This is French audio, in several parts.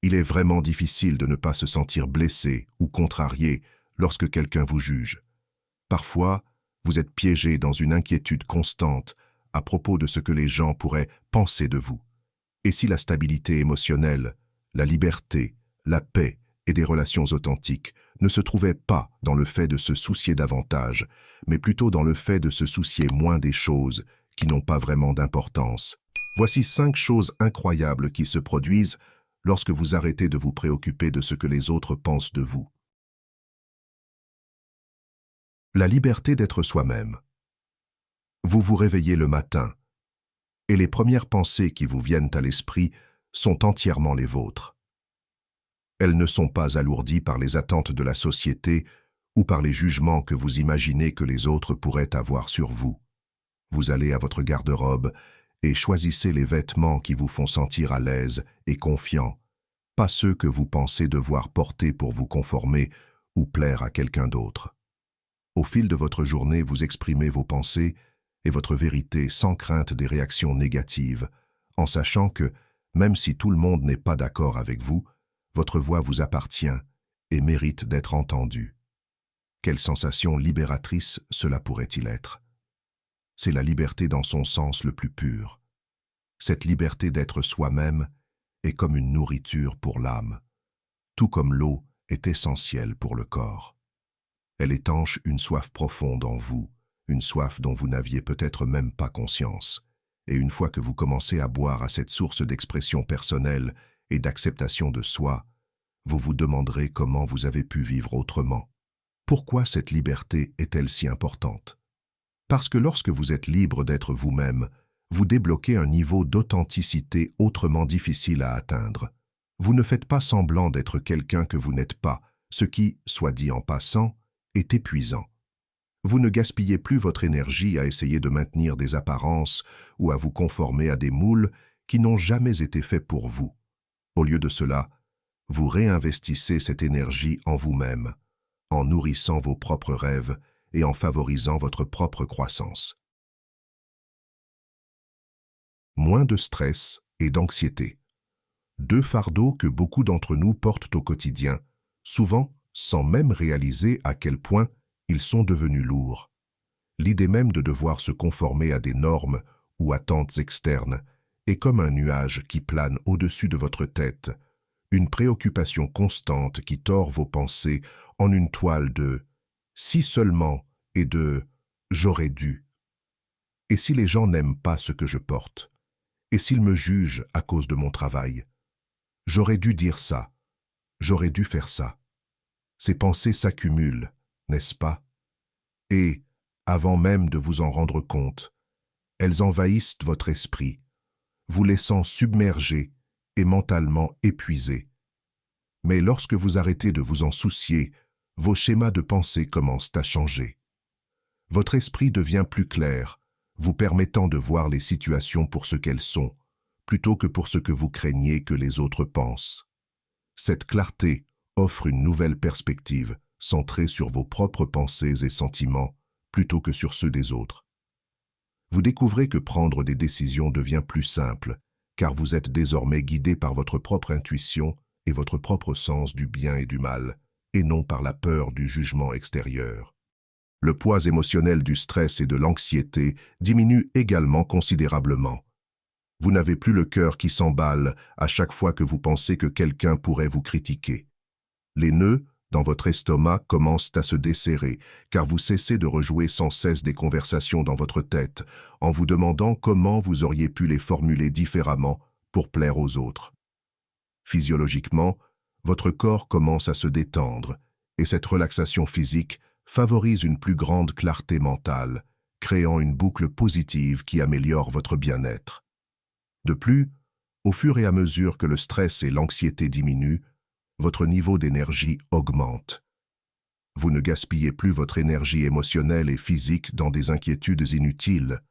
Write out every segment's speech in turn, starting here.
Il est vraiment difficile de ne pas se sentir blessé ou contrarié lorsque quelqu'un vous juge. Parfois, vous êtes piégé dans une inquiétude constante à propos de ce que les gens pourraient penser de vous. Et si la stabilité émotionnelle, la liberté, la paix et des relations authentiques ne se trouvaient pas dans le fait de se soucier davantage, mais plutôt dans le fait de se soucier moins des choses qui n'ont pas vraiment d'importance. Voici 5 choses incroyables qui se produisent lorsque vous arrêtez de vous préoccuper de ce que les autres pensent de vous. La liberté d'être soi-même. Vous vous réveillez le matin, et les premières pensées qui vous viennent à l'esprit sont entièrement les vôtres. Elles ne sont pas alourdies par les attentes de la société ou par les jugements que vous imaginez que les autres pourraient avoir sur vous. Vous allez à votre garde-robe et choisissez les vêtements qui vous font sentir à l'aise et confiant, pas ceux que vous pensez devoir porter pour vous conformer ou plaire à quelqu'un d'autre. Au fil de votre journée, vous exprimez vos pensées et votre vérité sans crainte des réactions négatives, en sachant que, même si tout le monde n'est pas d'accord avec vous, votre voix vous appartient et mérite d'être entendue. Quelle sensation libératrice cela pourrait-il être? C'est la liberté dans son sens le plus pur. Cette liberté d'être soi-même est comme une nourriture pour l'âme, tout comme l'eau est essentielle pour le corps. Elle étanche une soif profonde en vous, une soif dont vous n'aviez peut-être même pas conscience. Et une fois que vous commencez à boire à cette source d'expression personnelle et d'acceptation de soi, vous vous demanderez comment vous avez pu vivre autrement. Pourquoi cette liberté est-elle si importante? Parce que lorsque vous êtes libre d'être vous-même, vous débloquez un niveau d'authenticité autrement difficile à atteindre. Vous ne faites pas semblant d'être quelqu'un que vous n'êtes pas, ce qui, soit dit en passant, est épuisant. Vous ne gaspillez plus votre énergie à essayer de maintenir des apparences ou à vous conformer à des moules qui n'ont jamais été faits pour vous. Au lieu de cela, vous réinvestissez cette énergie en vous-même, en nourrissant vos propres rêves et en favorisant votre propre croissance. Moins de stress et d'anxiété. 2 fardeaux que beaucoup d'entre nous portent au quotidien, souvent sans même réaliser à quel point ils sont devenus lourds. L'idée même de devoir se conformer à des normes ou attentes externes est comme un nuage qui plane au-dessus de votre tête, une préoccupation constante qui tord vos pensées en une toile de « si seulement » et de « j'aurais dû ». Et si les gens n'aiment pas ce que je porte? Et s'ils me jugent à cause de mon travail? J'aurais dû dire ça, j'aurais dû faire ça. Ces pensées s'accumulent, n'est-ce pas? Et, avant même de vous en rendre compte, elles envahissent votre esprit, vous laissant submergé et mentalement épuisé. Mais lorsque vous arrêtez de vous en soucier, vos schémas de pensée commencent à changer. Votre esprit devient plus clair, vous permettant de voir les situations pour ce qu'elles sont, plutôt que pour ce que vous craignez que les autres pensent. Cette clarté offre une nouvelle perspective, centrée sur vos propres pensées et sentiments, plutôt que sur ceux des autres. Vous découvrez que prendre des décisions devient plus simple, car vous êtes désormais guidé par votre propre intuition et votre propre sens du bien et du mal, et non par la peur du jugement extérieur. Le poids émotionnel du stress et de l'anxiété diminue également considérablement. Vous n'avez plus le cœur qui s'emballe à chaque fois que vous pensez que quelqu'un pourrait vous critiquer. Les nœuds dans votre estomac commencent à se desserrer, car vous cessez de rejouer sans cesse des conversations dans votre tête, en vous demandant comment vous auriez pu les formuler différemment pour plaire aux autres. Physiologiquement, votre corps commence à se détendre, et cette relaxation physique favorise une plus grande clarté mentale, créant une boucle positive qui améliore votre bien-être. De plus, au fur et à mesure que le stress et l'anxiété diminuent, votre niveau d'énergie augmente. Vous ne gaspillez plus votre énergie émotionnelle et physique dans des inquiétudes inutiles.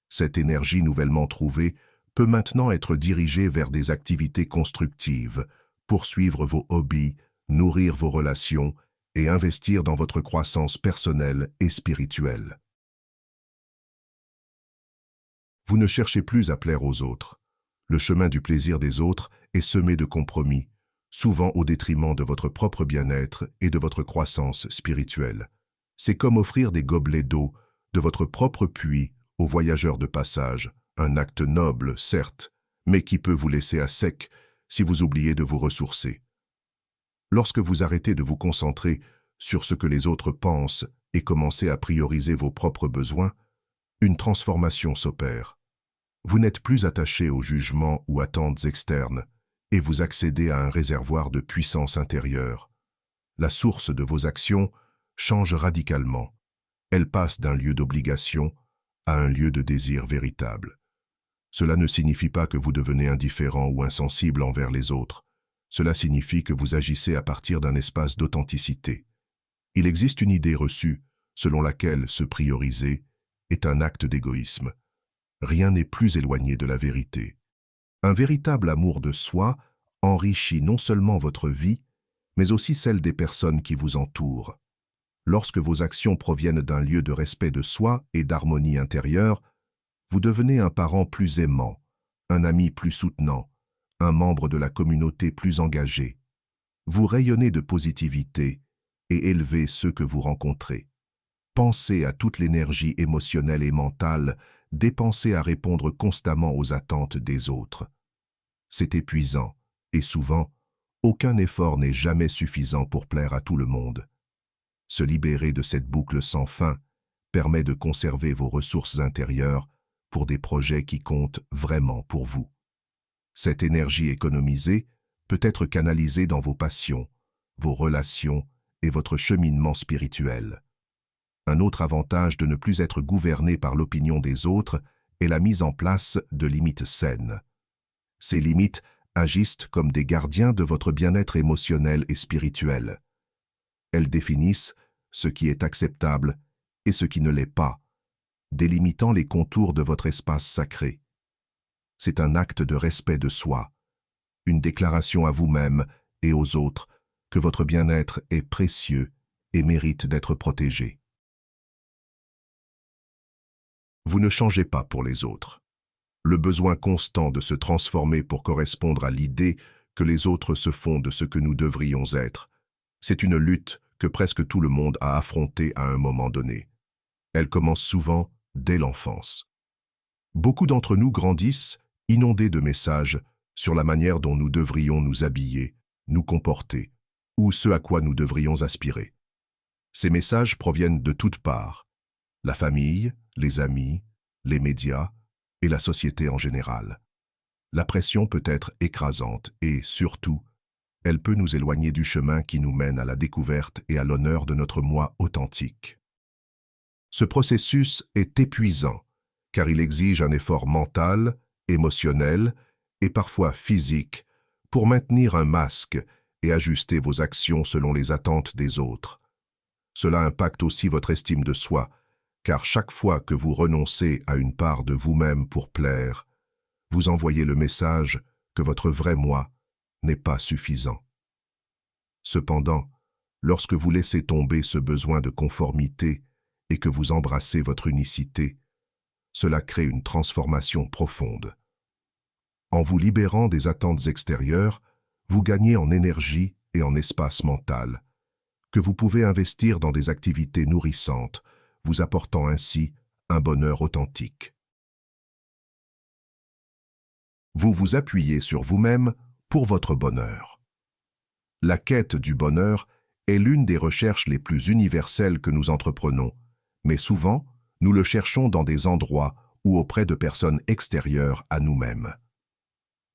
Cette énergie nouvellement trouvée peut maintenant être dirigée vers des activités constructives, poursuivre vos hobbies, nourrir vos relations et investir dans votre croissance personnelle et spirituelle. Vous ne cherchez plus à plaire aux autres. Le chemin du plaisir des autres est semé de compromis, souvent au détriment de votre propre bien-être et de votre croissance spirituelle. C'est comme offrir des gobelets d'eau de votre propre puits aux voyageurs de passage, un acte noble, certes, mais qui peut vous laisser à sec si vous oubliez de vous ressourcer. Lorsque vous arrêtez de vous concentrer sur ce que les autres pensent et commencez à prioriser vos propres besoins, une transformation s'opère. Vous n'êtes plus attaché aux jugements ou attentes externes et vous accédez à un réservoir de puissance intérieure. La source de vos actions change radicalement. Elle passe d'un lieu d'obligation à un lieu de désir véritable. Cela ne signifie pas que vous devenez indifférent ou insensible envers les autres. Cela signifie que vous agissez à partir d'un espace d'authenticité. Il existe une idée reçue selon laquelle se prioriser est un acte d'égoïsme. Rien n'est plus éloigné de la vérité. Un véritable amour de soi enrichit non seulement votre vie, mais aussi celle des personnes qui vous entourent. Lorsque vos actions proviennent d'un lieu de respect de soi et d'harmonie intérieure, vous devenez un parent plus aimant, un ami plus soutenant, un membre de la communauté plus engagé. Vous rayonnez de positivité et élevez ceux que vous rencontrez. Pensez à toute l'énergie émotionnelle et mentale dépensée à répondre constamment aux attentes des autres. C'est épuisant, et souvent, aucun effort n'est jamais suffisant pour plaire à tout le monde. Se libérer de cette boucle sans fin permet de conserver vos ressources intérieures pour des projets qui comptent vraiment pour vous. Cette énergie économisée peut être canalisée dans vos passions, vos relations et votre cheminement spirituel. Un autre avantage de ne plus être gouverné par l'opinion des autres est la mise en place de limites saines. Ces limites agissent comme des gardiens de votre bien-être émotionnel et spirituel. Elles définissent ce qui est acceptable et ce qui ne l'est pas, délimitant les contours de votre espace sacré. C'est un acte de respect de soi, une déclaration à vous-même et aux autres que votre bien-être est précieux et mérite d'être protégé. Vous ne changez pas pour les autres. Le besoin constant de se transformer pour correspondre à l'idée que les autres se font de ce que nous devrions être, c'est une lutte que presque tout le monde a affrontée à un moment donné. Elle commence souvent dès l'enfance. Beaucoup d'entre nous grandissent inondés de messages sur la manière dont nous devrions nous habiller, nous comporter, ou ce à quoi nous devrions aspirer. Ces messages proviennent de toutes parts: la famille, les amis, les médias et la société en général. La pression peut être écrasante et, surtout, elle peut nous éloigner du chemin qui nous mène à la découverte et à l'honneur de notre moi authentique. Ce processus est épuisant, car il exige un effort mental, émotionnel et parfois physique pour maintenir un masque et ajuster vos actions selon les attentes des autres. Cela impacte aussi votre estime de soi, car chaque fois que vous renoncez à une part de vous-même pour plaire, vous envoyez le message que votre vrai moi n'est pas suffisant. Cependant, lorsque vous laissez tomber ce besoin de conformité et que vous embrassez votre unicité, cela crée une transformation profonde. En vous libérant des attentes extérieures, vous gagnez en énergie et en espace mental, que vous pouvez investir dans des activités nourrissantes, vous apportant ainsi un bonheur authentique. Vous vous appuyez sur vous-même pour votre bonheur. La quête du bonheur est l'une des recherches les plus universelles que nous entreprenons, mais souvent, nous le cherchons dans des endroits ou auprès de personnes extérieures à nous-mêmes.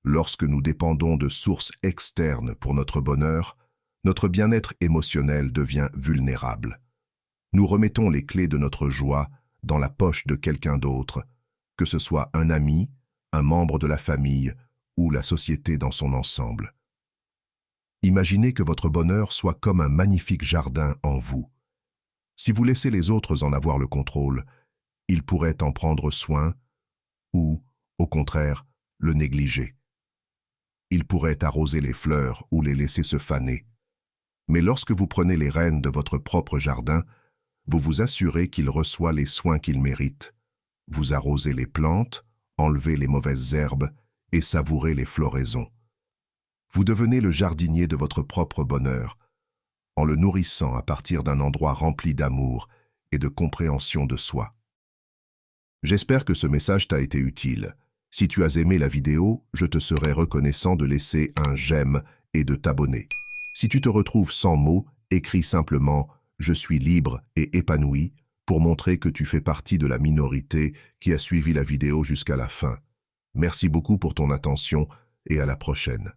Lorsque nous dépendons de sources externes pour notre bonheur, notre bien-être émotionnel devient vulnérable. Nous remettons les clés de notre joie dans la poche de quelqu'un d'autre, que ce soit un ami, un membre de la famille ou la société dans son ensemble. Imaginez que votre bonheur soit comme un magnifique jardin en vous. Si vous laissez les autres en avoir le contrôle, ils pourraient en prendre soin ou, au contraire, le négliger. Ils pourraient arroser les fleurs ou les laisser se faner. Mais lorsque vous prenez les rênes de votre propre jardin, vous vous assurez qu'il reçoit les soins qu'il mérite. Vous arrosez les plantes, enlevez les mauvaises herbes et savourez les floraisons. Vous devenez le jardinier de votre propre bonheur, en le nourrissant à partir d'un endroit rempli d'amour et de compréhension de soi. J'espère que ce message t'a été utile. Si tu as aimé la vidéo, je te serai reconnaissant de laisser un j'aime et de t'abonner. Si tu te retrouves sans mots, écris simplement « Je suis libre et épanoui » pour montrer que tu fais partie de la minorité qui a suivi la vidéo jusqu'à la fin. Merci beaucoup pour ton attention et à la prochaine.